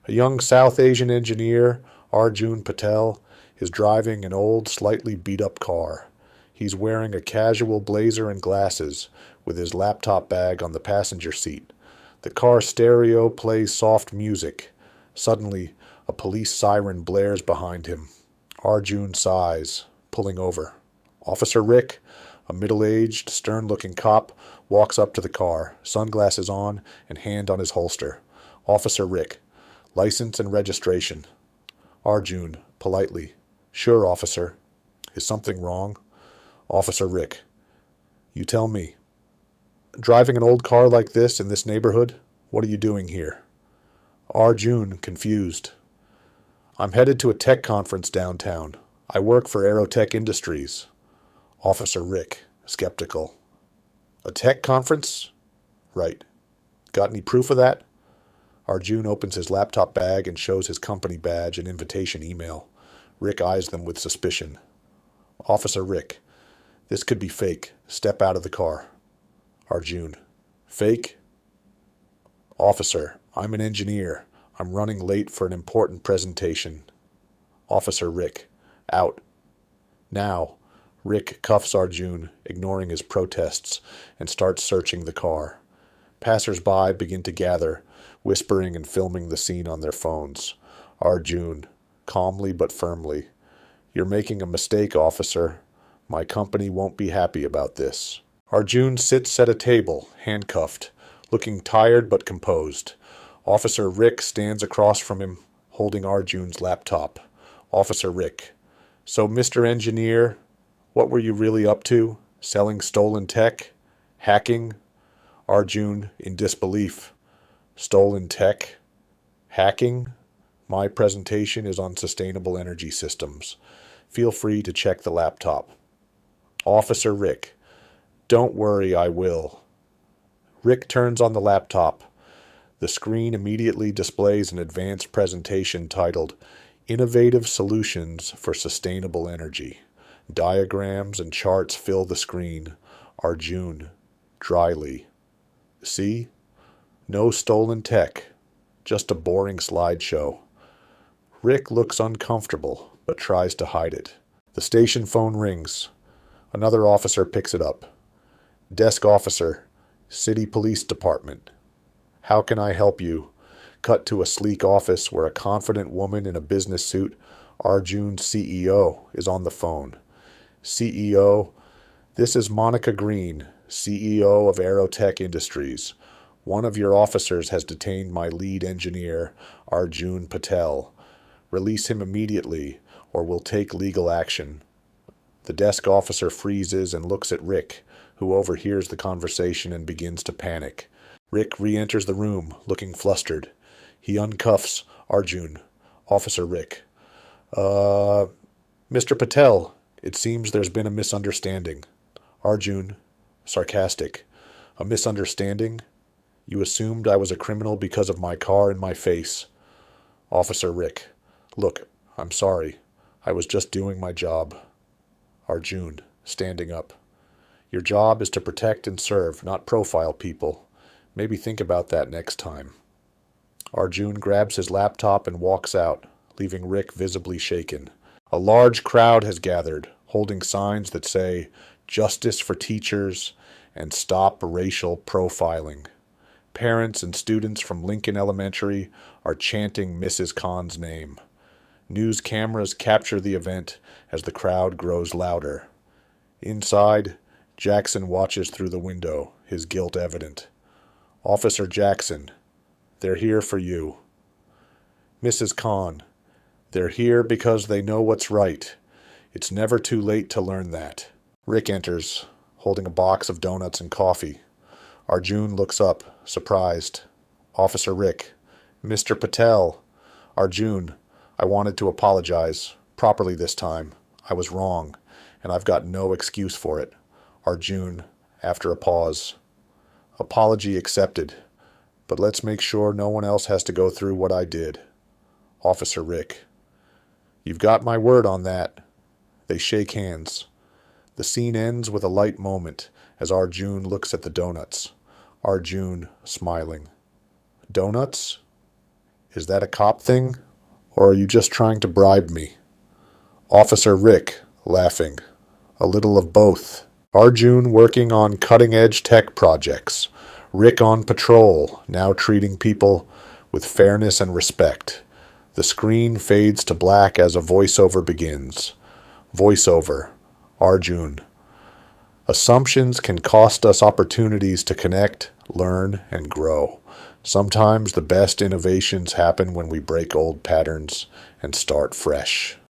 A young South Asian engineer, Arjun Patel, is driving an old, slightly beat-up car. He's wearing a casual blazer and glasses, with his laptop bag on the passenger seat. The car stereo plays soft music. Suddenly, a police siren blares behind him. Arjun sighs, pulling over. Officer Rick, a middle-aged, stern-looking cop, walks up to the car, sunglasses on and hand on his holster. Officer Rick, license and registration. Arjun, politely. Sure, officer. Is something wrong? Officer Rick, you tell me. Driving an old car like this in this neighborhood? What are you doing here? Arjun, confused. I'm headed to a tech conference downtown. I work for Aerotech Industries. Officer Rick, skeptical. A tech conference? Right. Got any proof of that? Arjun opens his laptop bag and shows his company badge and invitation email. Rick eyes them with suspicion. Officer Rick, this could be fake. Step out of the car. Arjun, fake? Officer, I'm an engineer. I'm running late for an important presentation. Officer Rick, out. Now, Rick cuffs Arjun, ignoring his protests, and starts searching the car. Passers-by begin to gather, whispering and filming the scene on their phones. Arjun, calmly but firmly, you're making a mistake, officer. My company won't be happy about this. Arjun sits at a table, handcuffed, looking tired but composed. Officer Rick stands across from him, holding Arjun's laptop. Officer Rick, so Mr. Engineer, what were you really up to? Selling stolen tech? Hacking? Arjun, in disbelief. Stolen tech? Hacking? My presentation is on sustainable energy systems. Feel free to check the laptop. Officer Rick, don't worry, I will. Rick turns on the laptop. The screen immediately displays an advanced presentation titled Innovative Solutions for Sustainable Energy. Diagrams and charts fill the screen. Arjun, dryly. See? No stolen tech. Just a boring slideshow. Rick looks uncomfortable, but tries to hide it. The station phone rings. Another officer picks it up. Desk officer, City Police Department. How can I help you? Cut to a sleek office where a confident woman in a business suit, Arjun's CEO, is on the phone. CEO, this is Monica Green, CEO of Aerotech Industries. One of your officers has detained my lead engineer, Arjun Patel. Release him immediately, or we'll take legal action. The desk officer freezes and looks at Rick, who overhears the conversation and begins to panic. Rick re-enters the room, looking flustered. He uncuffs Arjun. Officer Rick. Mr. Patel, it seems there's been a misunderstanding. Arjun, sarcastic. A misunderstanding? You assumed I was a criminal because of my car and my face. Officer Rick. Look, I'm sorry. I was just doing my job. Arjun, standing up. Your job is to protect and serve, not profile people. Maybe think about that next time. Arjun grabs his laptop and walks out, leaving Rick visibly shaken. A large crowd has gathered, holding signs that say, Justice for Teachers and Stop Racial Profiling. Parents and students from Lincoln Elementary are chanting Mrs. Khan's name. News cameras capture the event as the crowd grows louder. Inside, Jackson watches through the window, his guilt evident. Officer Jackson, they're here for you. Mrs. Khan, they're here because they know what's right. It's never too late to learn that. Rick enters, holding a box of donuts and coffee. Arjun looks up, surprised. Officer Rick, Mr. Patel. Arjun, I wanted to apologize, properly this time. I was wrong, and I've got no excuse for it. Arjun, after a pause. Apology accepted, but let's make sure no one else has to go through what I did. Officer Rick, you've got my word on that. They shake hands. The scene ends with a light moment as Arjun looks at the donuts. Arjun, smiling. Donuts? Is that a cop thing? Or are you just trying to bribe me? Officer Rick, laughing. A little of both. Arjun working on cutting-edge tech projects. Rick on patrol, now treating people with fairness and respect. The screen fades to black as a voiceover begins. Voiceover. Arjun. Assumptions can cost us opportunities to connect, learn, and grow. Sometimes the best innovations happen when we break old patterns and start fresh.